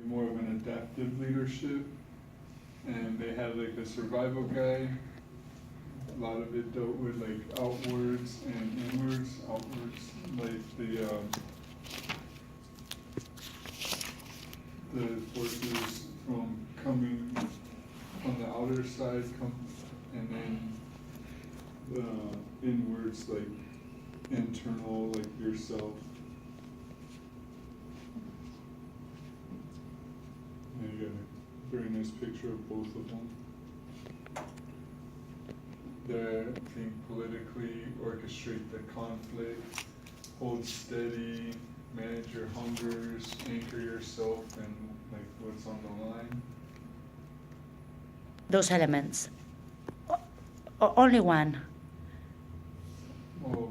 More of an adaptive leadership, and they had like a survival guide. A lot of it dealt with like outwards and inwards. Outwards, like the forces from coming on the outer side, and then the inwards, like internal, like yourself. And you got a very nice picture of both of them. They're being politically orchestrate the conflict, hold steady, manage your hungers, anchor yourself, and like what's on the line. Those elements. Only one. Oh,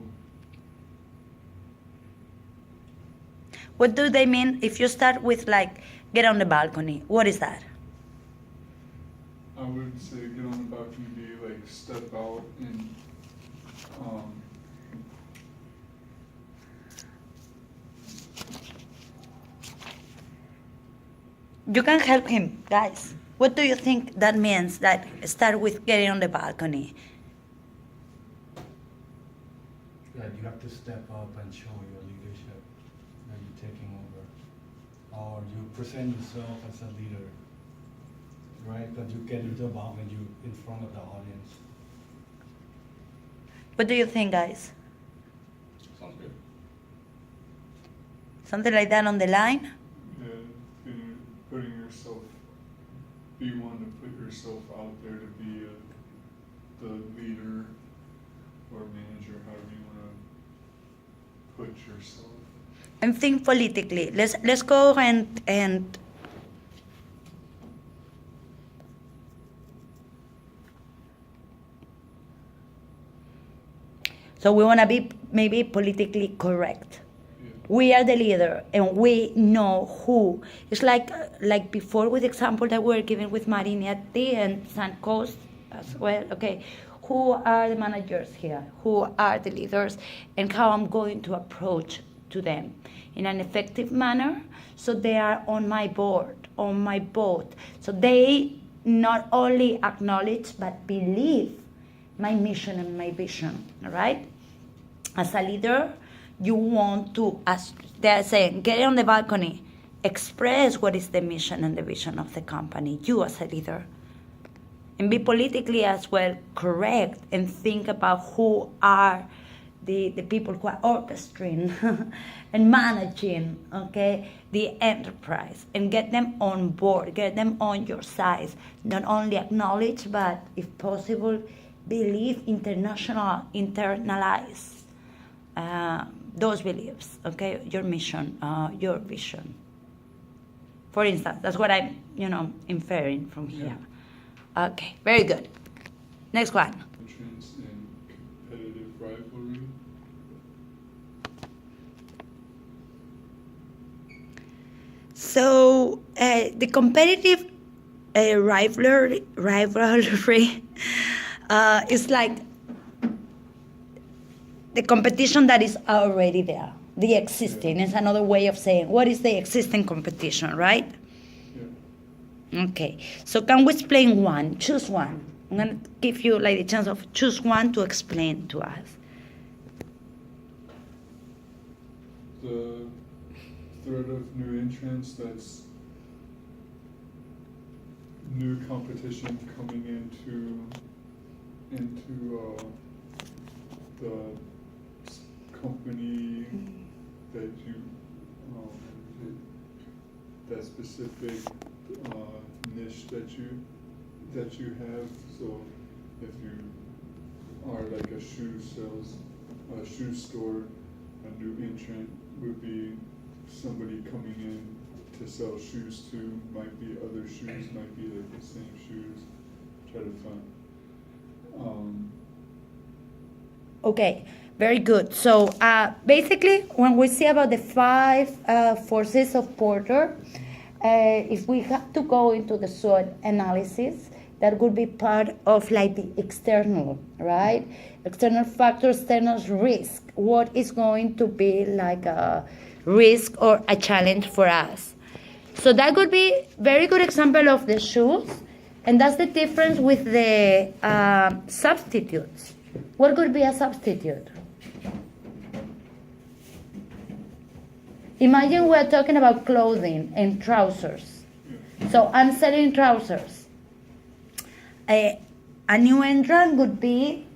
What do they mean if you start with like get on the balcony? What is that? I would say get on the balcony, be like step out and You can help him, guys. What do you think that means? That start with getting on the balcony. Yeah, you have to step up and show your leadership that you're taking over, or you present yourself as a leader, right? That you get into involved when you in front of the audience. What do you think, guys? Sounds good. Something like that on the line? yeah, putting yourself, be one to put yourself out there to be the leader or manager, however you want to put yourself. And think politically. Let's go and so we want to be maybe politically correct. Yeah. We are the leader, and we know who. It's like before with the example that we were given with Marinetti and Suncoast as well. Okay, who are the managers here? Who are the leaders? And how I'm going to approach to them in an effective manner, so they are on my board, on my boat. So they not only acknowledge but believe my mission and my vision. All right. As a leader, you want to, as they're saying, get on the balcony, express what is the mission and the vision of the company, you as a leader. And be politically as well correct and think about who are the people who are orchestrating and managing, okay, the enterprise, and get them on board, get them on your side. Not only acknowledge, but if possible, believe, internalize those beliefs, okay, your mission, your vision. For instance, that's what I'm, inferring from here. Okay, very good. Next one. Entrance and competitive rivalry. So the competitive rivalry is like the competition that is already there, the existing. Is another way of saying what is the existing competition, right? Yeah. Okay, so can we explain one? Choose one. I'm going to give you like the chance of choose one to explain to us. The threat of new entrants, that's new competition coming into the company that you that specific niche that you have. So if you are like a shoe store, a new entrant would be somebody coming in to sell shoes too. Might be other shoes, might be like the same shoes. Try to find. Okay, very good. So basically, when we see about the 5 forces of Porter, if we have to go into the SWOT analysis, that would be part of like the external, right? External factors, external risk. What is going to be like a risk or a challenge for us? So that could be very good example of the shoes, and that's the difference with the substitutes. What could be a substitute? Imagine we're talking about clothing and trousers. So I'm selling trousers. A new entrant would be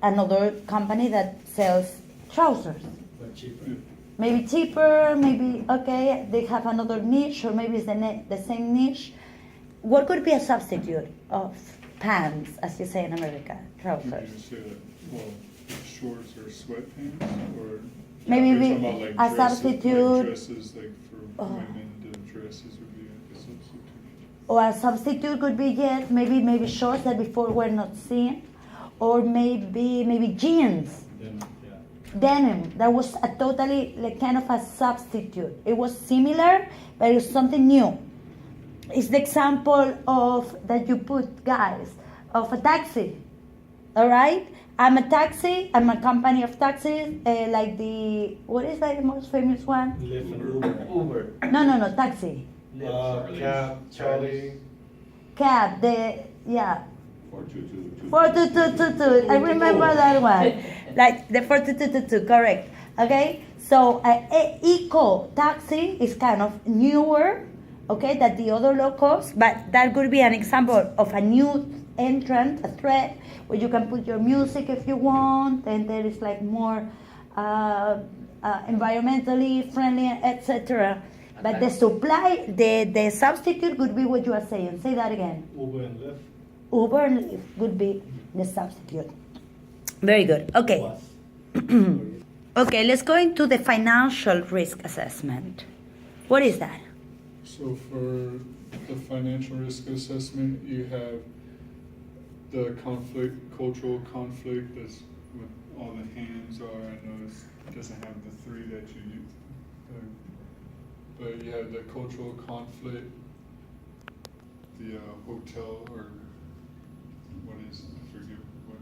another company that sells trousers. But cheaper. Maybe cheaper, maybe, okay, they have another niche, or maybe it's the same niche. What could be a substitute of pants, as you say in America, You trousers? can say that, well, shorts or sweatpants, or Maybe you're we- talking about like a substitute- like dresses, like for Oh. women, the dresses would be like a substitute. Or a substitute could be, yes, maybe shorts that before were not seen, or maybe jeans. Then, yeah. Denim, that was a totally like kind of a substitute. It was similar, but it was something new. It's the example of that you put, guys, of a taxi. All right, I'm a taxi. I'm a company of taxis, like the what is like the most famous one? Lyft and Uber. No, taxi, Cab, Charlie. cab. Yeah. 422. 4222. I remember that one. Like the 4222, correct. Okay, so eco taxi is kind of newer, okay, than the other locals, but that could be an example of a new entrant, a thread, where you can put your music if you want, and there is like more environmentally friendly, etc. But the supply, the substitute could be what you are saying. Say that again. Uber and Lyft. Uber and Lyft would be the substitute. Very good. Okay. Bus. Okay, let's go into the financial risk assessment. What is that? So for the financial risk assessment, you have the conflict, cultural conflict, that's what all the hands are. I know it doesn't have the three that you use. But you have the cultural conflict, the hotel, or what is it? I forget what.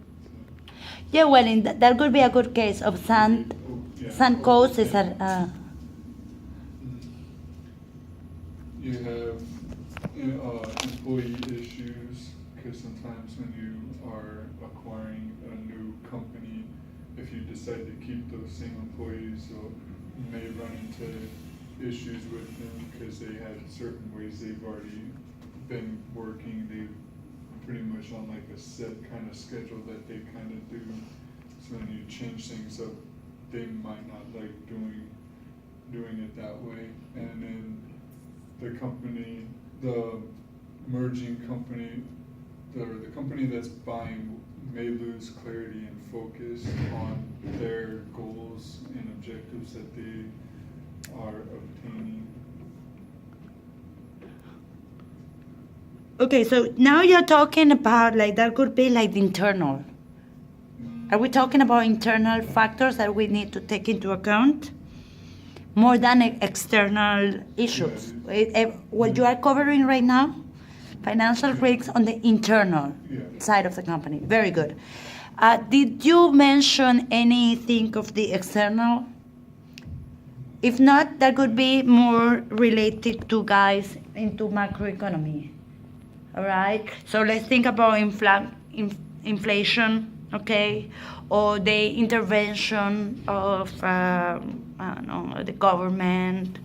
Yeah, well, that could be a good case of sand coast is a. You have employee issues, because sometimes when you are acquiring a new company, if you decide to keep those same employees, so you may run into issues with them because they had certain ways they've already been working. They pretty much on like a set kind of schedule that they kind of do. So when you change things up, they might not like doing it that way. And then the company, the merging company, the company that's buying may lose clarity and focus on their goals and objectives that they are obtaining. Okay, so now you're talking about like that could be like the internal. Are we talking about internal factors that we need to take into account more than external issues? What you are covering right now, financial risks on the internal side of the company. Very good. Did you mention anything of the external? If not, that could be more related to guys into macroeconomy. All right. So let's think about inflation. Okay, or the intervention of I don't know, the government,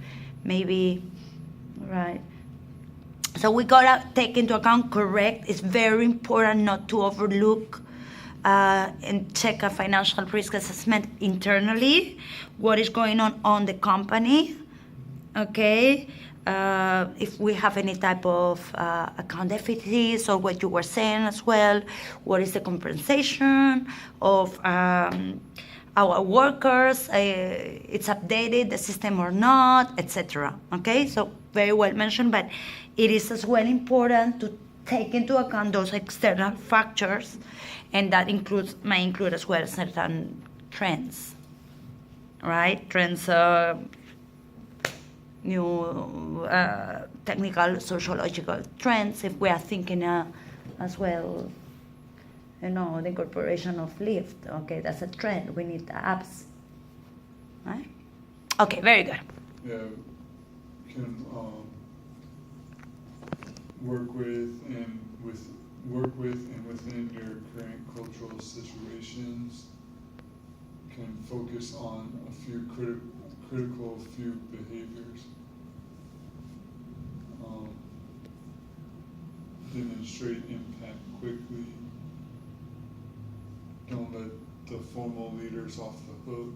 maybe, right? So we gotta take into account, correct. It's very important not to overlook and check a financial risk assessment internally, what is going on the company, okay? If we have any type of account deficits, or what you were saying as well, what is the compensation of our workers, it's updated, the system or not, etc. Okay, so very well mentioned, but it is as well important to take into account those external factors, and that may include as well certain trends, right? Trends, new technical, sociological trends, if we are thinking as well, you know, the incorporation of Lyft, okay, that's a trend, we need apps, right? Okay, very good. Yeah, can work with and within your current cultural situations can focus on a few critical few behaviors. Demonstrate impact quickly. Don't let the formal leaders off the hook.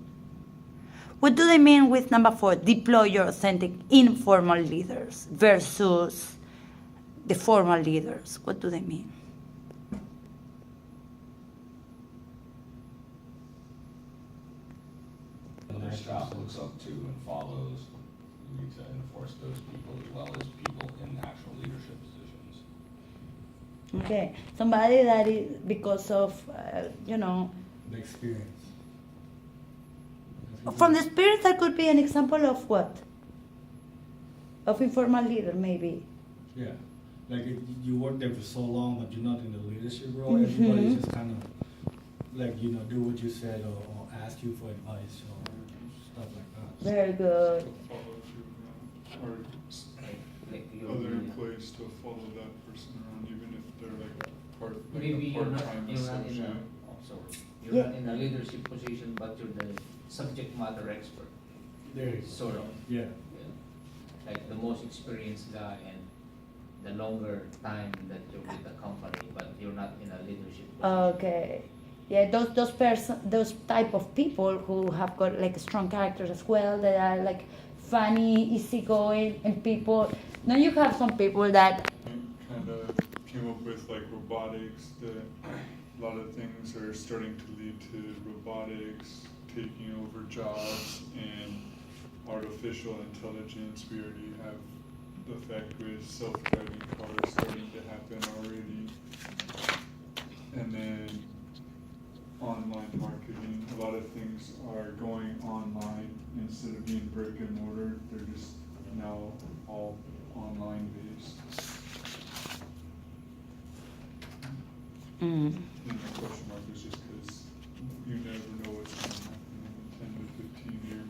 What do they mean with number 4? Deploy your authentic informal leaders versus the formal leaders. What do they mean? Their staff looks up to and follows. You need to enforce those people as well as people in actual leadership positions. Okay, somebody that is because of The experience. from the spirit, that could be an example of what? Of informal leader, maybe. Yeah, like you work there for so long, but you're not in the leadership role. Everybody just kind of do what you said or ask you for advice or stuff like that. Very good. To follow through, or Like other employees to follow that person around, even if they're like maybe a you're not part-time in a, associate. you're Yeah. not in a leadership position, but you're the subject matter expert, There you go. sort of. Yeah. Like the most experienced guy and the longer time that you're with the company, but you're not in a leadership position. Okay. Yeah, those type of people who have got like strong characters as well, that are like funny, easygoing, and people. Now you have some people that. Kind of came up with like robotics, that a lot of things are starting to lead to robotics taking over jobs, and artificial intelligence. We already have the fact with self-driving cars starting to happen already. And then online marketing, a lot of things are going online instead of being brick and mortar. They're just now all online based. Mm. And the question mark is just because you never know what's going to happen in 10 to 15 year